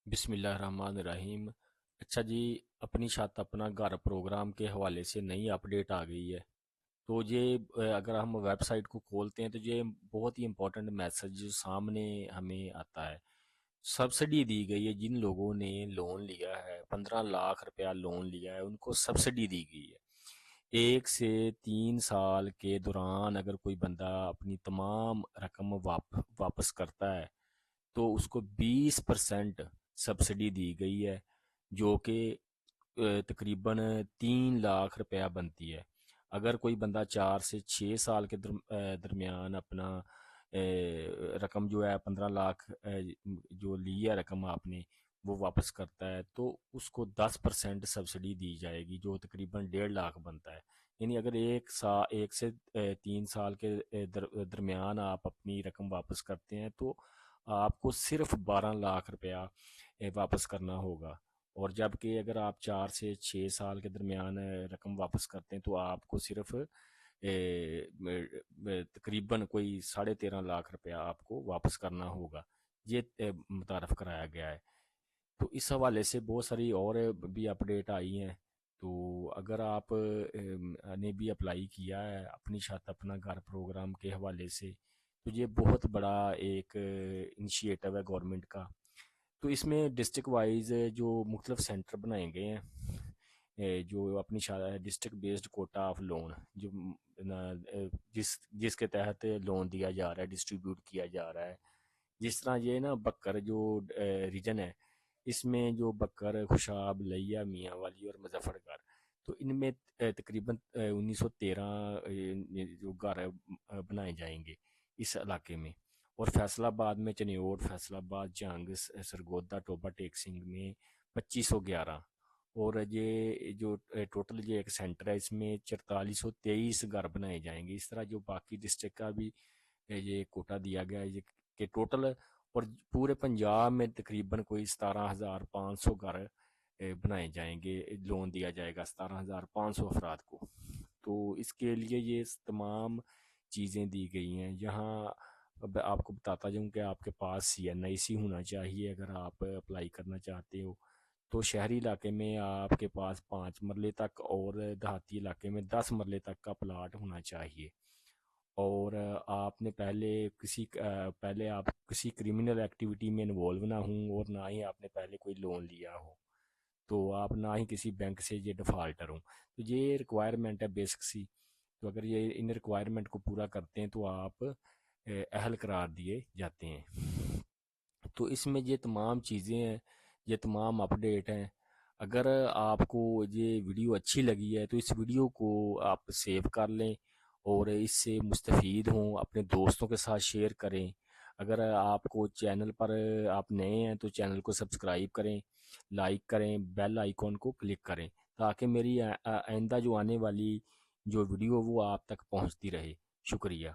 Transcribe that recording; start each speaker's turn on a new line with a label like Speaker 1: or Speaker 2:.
Speaker 1: بسم اللہ الرحمن الرحیم۔ اچھا جی، اپنی چھت اپنا گھر پروگرام کے حوالے سے نئی اپڈیٹ آ گئی ہے۔ تو یہ اگر ہم ویب سائٹ کو کھولتے ہیں تو یہ بہت ہی امپورٹنٹ میسج جو سامنے ہمیں آتا ہے۔ سبسڈی دی گئی ہے، جن لوگوں نے لون لیا ہے 15 لاکھ روپیہ لون لیا ہے ان کو سبسڈی دی گئی ہے۔ 1 سے 3 سال کے دوران اگر کوئی بندہ اپنی تمام رقم واپس کرتا ہے تو اس کو 20% سبسڈی دی گئی ہے، جو کہ تقریباً 3 لاکھ روپیہ بنتی ہے۔ اگر کوئی بندہ 4 سے 6 سال کے درمیان اپنا رقم جو ہے 15 لاکھ جو لی ہے رقم آپ نے وہ واپس کرتا ہے تو اس کو 10% سبسڈی دی جائے گی، جو تقریباً 1.5 لاکھ بنتا ہے۔ یعنی اگر 1 سے 3 سال کے درمیان آپ اپنی رقم واپس کرتے ہیں تو آپ کو صرف 12 لاکھ روپیہ واپس کرنا ہوگا، اور جبکہ اگر آپ 4 سے 6 سال کے درمیان رقم واپس کرتے ہیں تو آپ کو صرف تقریباً کوئی 13.5 لاکھ روپیہ آپ کو واپس کرنا ہوگا۔ یہ متعارف کرایا گیا ہے۔ تو اس حوالے سے بہت ساری اور بھی اپڈیٹ آئی ہیں۔ تو اگر آپ نے بھی اپلائی کیا ہے اپنی چھت اپنا گھر پروگرام کے حوالے سے تو یہ بہت بڑا ایک انیشیٹو ہے گورنمنٹ کا۔ تو اس میں ڈسٹرکٹ وائز جو مختلف سینٹر بنائے گئے ہیں، جو اپنی district based quota of loan جو جس کے تحت لون دیا جا رہا ہے، ڈسٹریبیوٹ کیا جا رہا ہے۔ جس طرح یہ نا بکر جو ریجن ہے، اس میں جو بکر، خوشاب، لیا، میاں والی اور مظفر گڑھ، تو ان میں تقریباً 1913 جو گھر بنائے جائیں گے اس علاقے میں، اور فیصل آباد میں چنیوٹ، فیصل آباد، جہنگ، سرگودا، ٹوبا ٹیک سنگھ میں 2511، اور یہ جو ٹوٹل یہ ایک سینٹر ہے اس میں 4423 گھر بنائے جائیں گے۔ اس طرح جو باقی ڈسٹرکٹ کا بھی یہ کوٹا دیا گیا ہے کہ ٹوٹل، اور پورے پنجاب میں تقریباً کوئی 17,500 گھر بنائے جائیں گے، لون دیا جائے گا 17,500 افراد کو۔ تو اس کے لیے یہ تمام چیزیں دی گئی ہیں۔ یہاں اب آپ کو بتاتا جاؤں کہ آپ کے پاس CNIC ہونا چاہیے اگر آپ اپلائی کرنا چاہتے ہو۔ تو شہری علاقے میں آپ کے پاس 5 مرلے تک، اور دیہاتی علاقے میں 10 مرلے تک کا پلاٹ ہونا چاہیے، اور آپ نے پہلے آپ کسی کرمنل ایکٹیویٹی میں انوالو نہ ہوں، اور نہ ہی آپ نے پہلے کوئی لون لیا ہو، تو آپ نہ ہی کسی بینک سے یہ ڈیفالٹر ہوں۔ تو یہ ریکوائرمنٹ ہے بیسک سی۔ تو اگر یہ ان ریکوائرمنٹ کو پورا کرتے ہیں تو آپ اہل قرار دیے جاتے ہیں۔ تو اس میں یہ تمام چیزیں ہیں، یہ تمام اپڈیٹ ہیں۔ اگر آپ کو یہ ویڈیو اچھی لگی ہے تو اس ویڈیو کو آپ سیو کر لیں اور اس سے مستفید ہوں، اپنے دوستوں کے ساتھ شیئر کریں۔ اگر آپ کو چینل پر آپ نئے ہیں تو چینل کو سبسکرائب کریں، لائک کریں، بیل آئیکن کو کلک کریں، تاکہ میری آئندہ جو آنے والی جو ویڈیو وہ آپ تک پہنچتی رہے۔ شکریہ۔